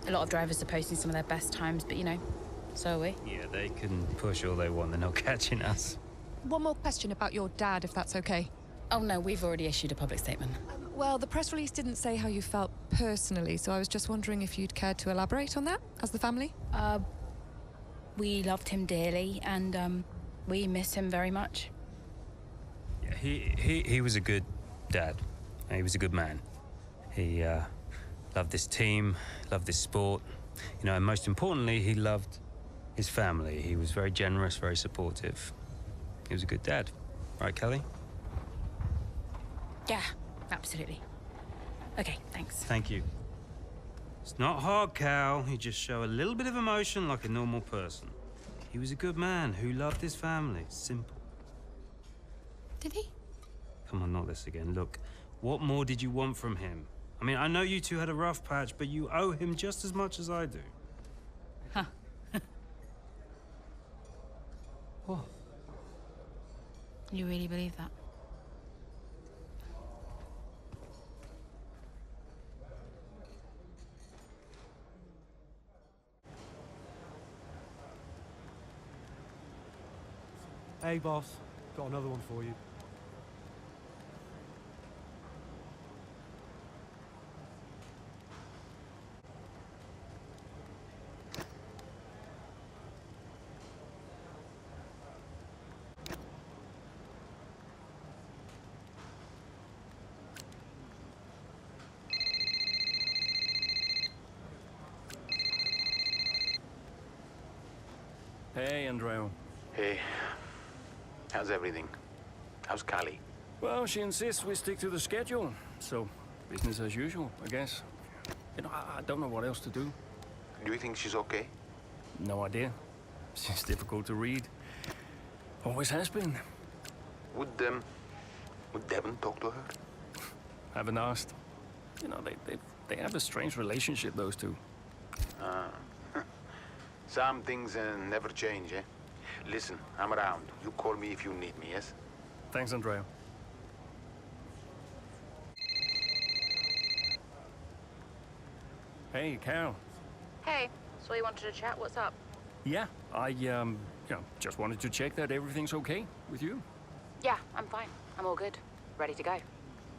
A lot of drivers are posting some of their best times, but, you know, so are we. Yeah, they can push all they want. They're not catching us. One more question about your dad, if that's okay. Oh, no, we've already issued a public statement. Well, the press release didn't say how you felt personally, so I was just wondering if you'd care to elaborate on that, as the family? We loved him dearly, and we miss him very much. Yeah, he was a good dad. He was a good man. He loved this team, loved this sport. You know, and most importantly, he loved his family. He was very generous, very supportive. He was a good dad. Right, Kelly? Yeah, absolutely. Okay, thanks. Thank you. It's not hard, Cal. You just show a little bit of emotion like a normal person. He was a good man who loved his family. Simple. Did he? Come on, not this again. Look, what more did you want from him? I mean, I know you two had a rough patch, but you owe him just as much as I do. Huh. What? You really believe that? Hey, boss. Got another one for you. Hey, Andrea. Hey, how's everything? How's Callie? Well, she insists we stick to the schedule, so business as usual, I guess. You know, I don't know what else to do. Do you think she's okay? No idea. She's difficult to read. Always has been. Would Devon talk to her? Haven't asked. You know, they have a strange relationship, those two. Some things never change, eh? Listen, I'm around. You call me if you need me, yes? Thanks, Andrea. Hey, Carol. Hey, so you wanted to chat? What's up? Yeah, I, just wanted to check that everything's okay with you. Yeah, I'm fine. I'm all good. Ready to go.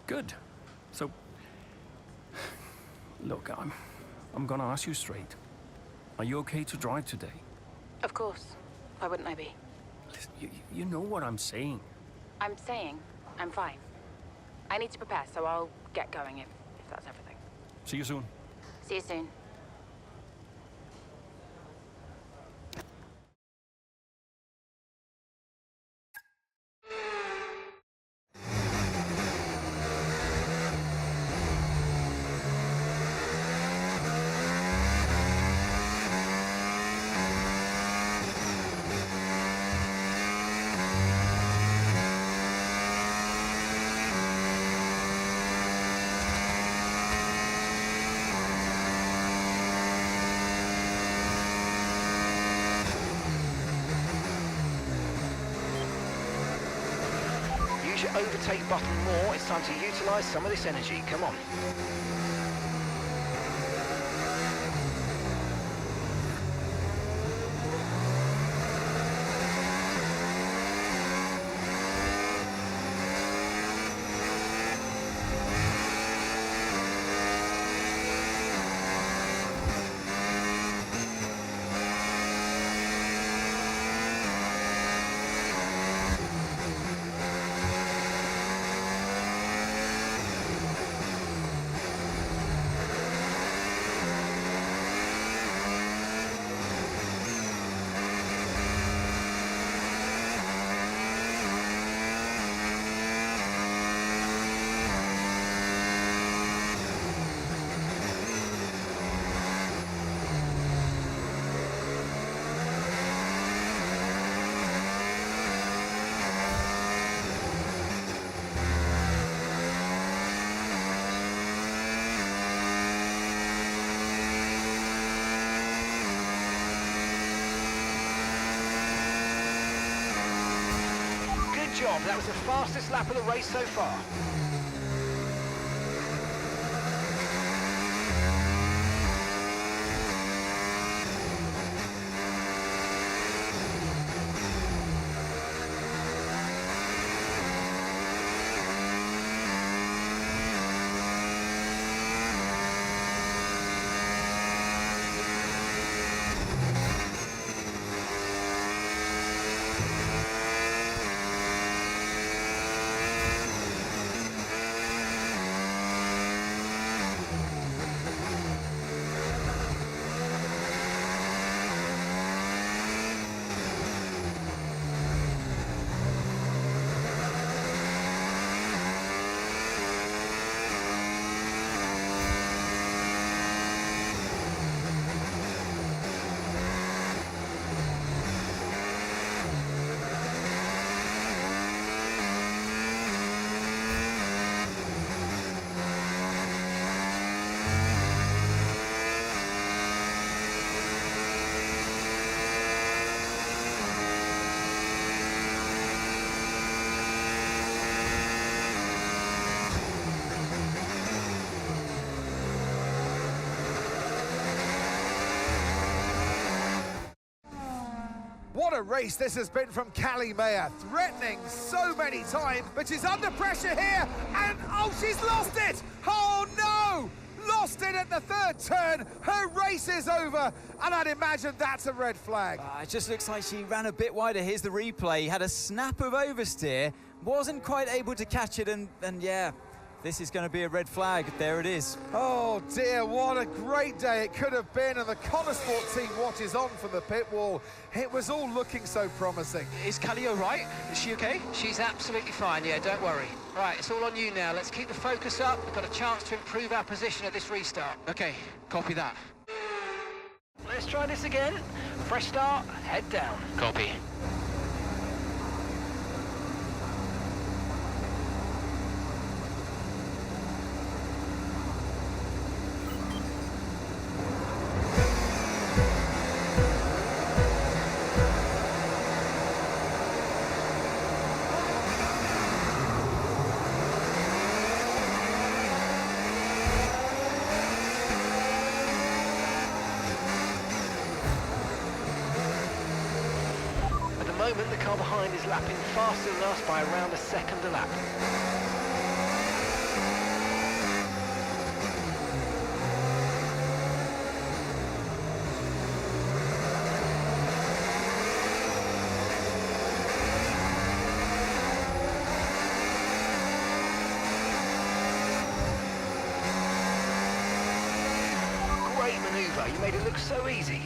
Good. So, look, I'm gonna ask you straight. Are you okay to drive today? Of course. Why wouldn't I be? Listen, you know what I'm saying. I'm saying I'm fine. I need to prepare, so I'll get going if that's everything. See you soon. See you soon. Use your overtake button more. It's time to utilize some of this energy. Come on. Job. That was the fastest lap of the race so far. What a race this has been from Callie Mayer, threatening so many times, but she's under pressure here, and oh, she's lost it! Oh no! Lost it at the third turn. Her race is over, and I'd imagine that's a red flag. It just looks like she ran a bit wider. Here's the replay. Had a snap of oversteer, wasn't quite able to catch it, and yeah, this is going to be a red flag. There it is. Oh dear, what a great day it could have been, and the Connosport team watches on from the pit wall. It was all looking so promising. Is Callie all right? Is she okay? She's absolutely fine, yeah, don't worry. Right, it's all on you now. Let's keep the focus up. We've got a chance to improve our position at this restart. Okay, copy that. Let's try this again. Fresh start, head down. Copy. At the moment, the car behind is lapping faster than us by around a second a lap. Great manoeuvre, you made it look so easy.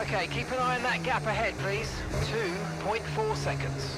Okay, keep an eye on that gap ahead, please. 2.4 seconds.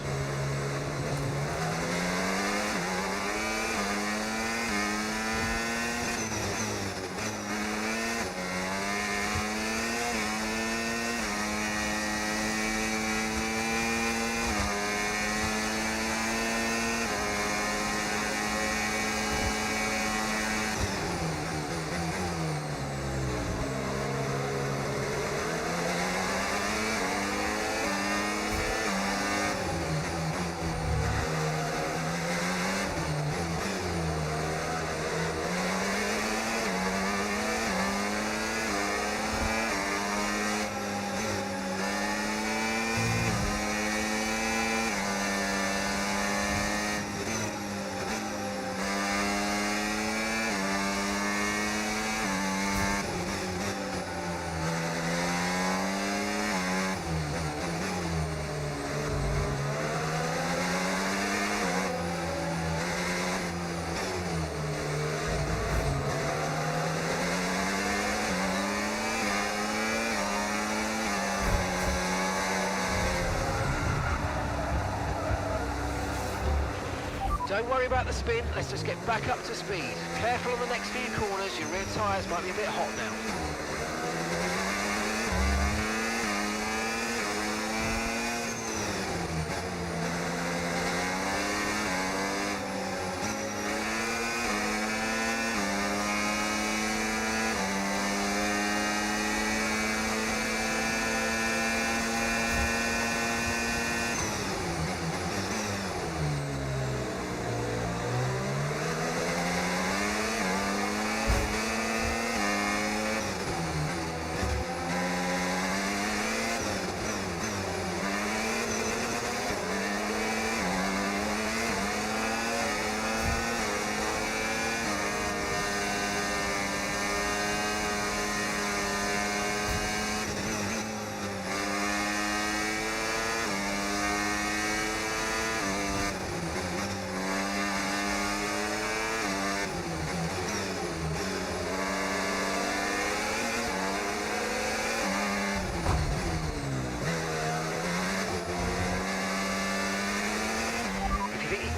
Don't worry about the spin, let's just get back up to speed. Careful on the next few corners, your rear tyres might be a bit hot now.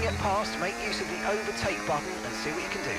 Get past, make use of the overtake button and see what you can do.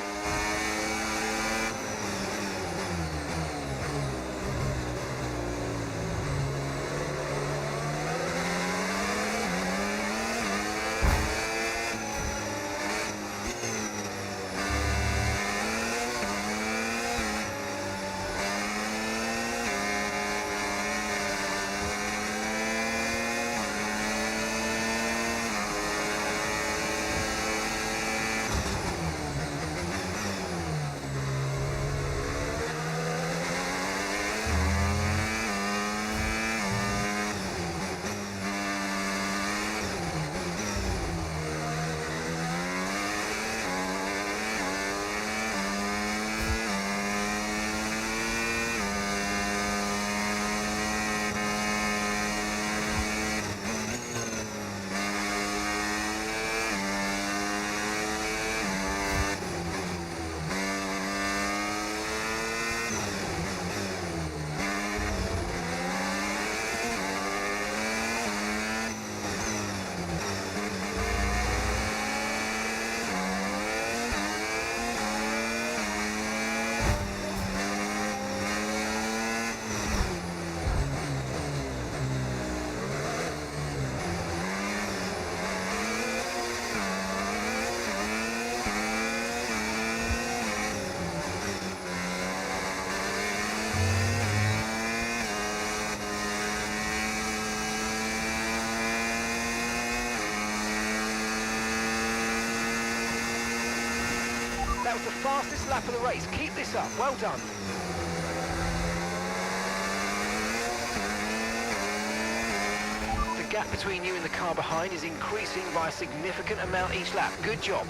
That was the fastest lap of the race. Keep this up. Well done. The gap between you and the car behind is increasing by a significant amount each lap. Good job.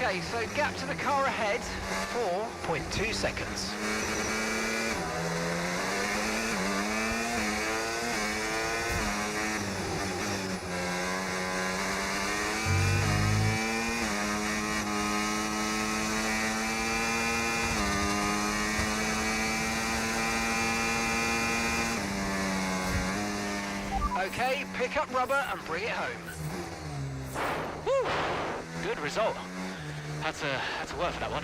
Okay, so gap to the car ahead, 4.2 seconds. Okay, pick up rubber and bring it home. Woo! Good result. Had to work for that one.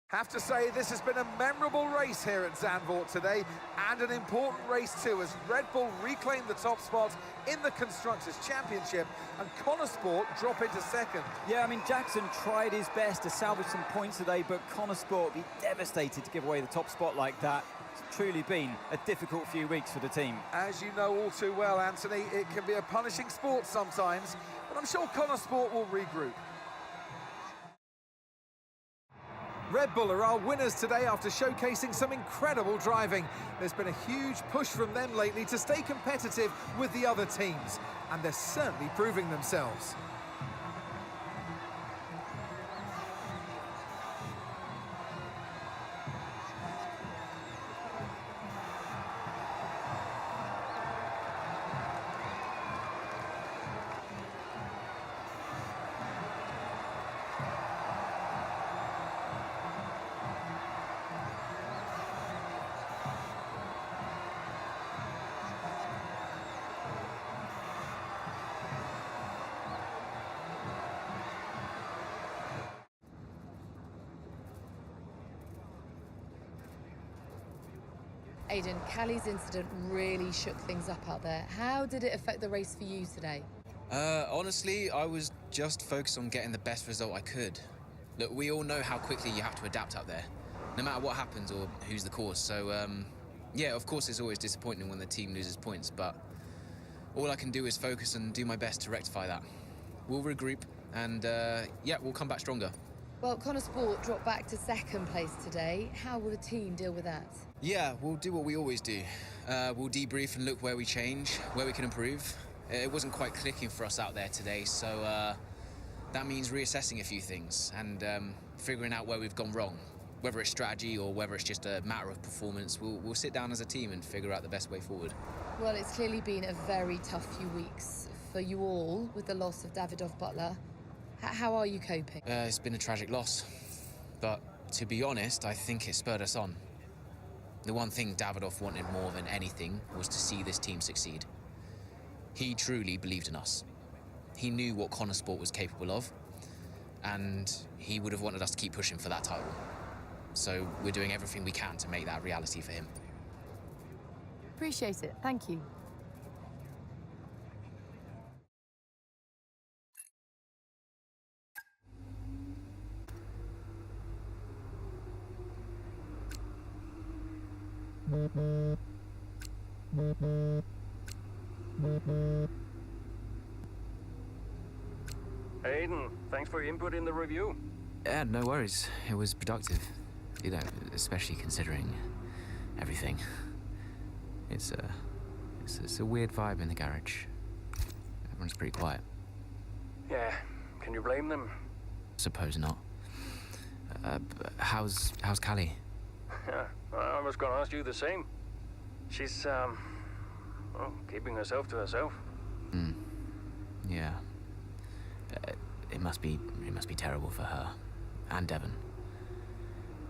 Have to say, this has been a memorable race here at Zandvoort today, and an important race too, as Red Bull reclaim the top spot in the Constructors' Championship, and Connor Sport drop into second. Yeah, I mean, Jackson tried his best to salvage some points today, but Connor Sport will be devastated to give away the top spot like that. It's truly been a difficult few weeks for the team. As you know all too well, Anthony, it can be a punishing sport sometimes, but I'm sure Connor Sport will regroup. Red Bull are our winners today after showcasing some incredible driving. There's been a huge push from them lately to stay competitive with the other teams, and they're certainly proving themselves. Aidan, Callie's incident really shook things up out there. How did it affect the race for you today? Honestly, I was just focused on getting the best result I could. Look, we all know how quickly you have to adapt out there, no matter what happens or who's the cause. So, yeah, of course it's always disappointing when the team loses points, but all I can do is focus and do my best to rectify that. We'll regroup and, yeah, we'll come back stronger. Well, Connor Sport dropped back to second place today. How will the team deal with that? Yeah, we'll do what we always do. We'll debrief and look where we change, where we can improve. It wasn't quite clicking for us out there today, so that means reassessing a few things and figuring out where we've gone wrong. Whether it's strategy or whether it's just a matter of performance, we'll sit down as a team and figure out the best way forward. Well, it's clearly been a very tough few weeks for you all with the loss of Davidoff Butler. How are you coping? It's been a tragic loss, but to be honest, I think it spurred us on. The one thing Davidoff wanted more than anything was to see this team succeed. He truly believed in us. He knew what Connor Sport was capable of, and he would have wanted us to keep pushing for that title. So we're doing everything we can to make that a reality for him. Appreciate it. Thank you. Aidan, thanks for your input in the review. Yeah, no worries. It was productive. You know, especially considering everything. It's a weird vibe in the garage. Everyone's pretty quiet. Yeah, can you blame them? Suppose not. How's Callie? Yeah, I was gonna ask you the same. She's, well, keeping herself to herself. Yeah. It must be terrible for her. And Devon.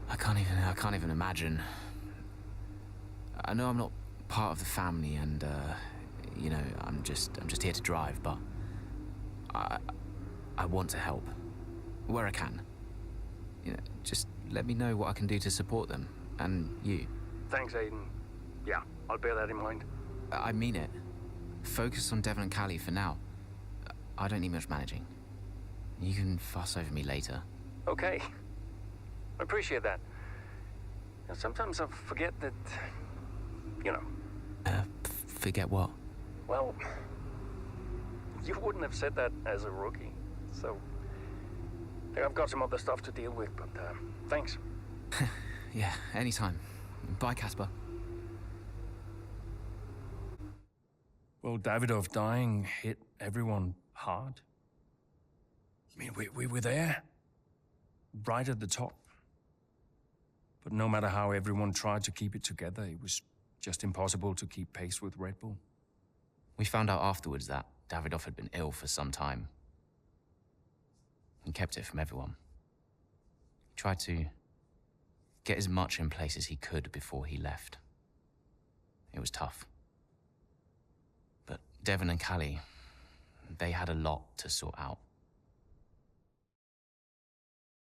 I can't even imagine. I know I'm not part of the family, and you know, I'm just here to drive, but I want to help where I can. You know, just let me know what I can do to support them and you. Thanks, Aiden. Yeah, I'll bear that in mind. I mean it. Focus on Devon and Callie for now. I don't need much managing. You can fuss over me later. Okay. I appreciate that. And sometimes I forget that, you know. Forget what? Well, you wouldn't have said that as a rookie. So, I think I've got some other stuff to deal with, but thanks. Yeah, anytime. Bye, Casper. Well, Davidoff dying hit everyone hard. I mean, we were there, right at the top. But no matter how everyone tried to keep it together, it was just impossible to keep pace with Red Bull. We found out afterwards that Davidoff had been ill for some time. He kept it from everyone. He tried to get as much in place as he could before he left. It was tough. But Devon and Callie, they had a lot to sort out.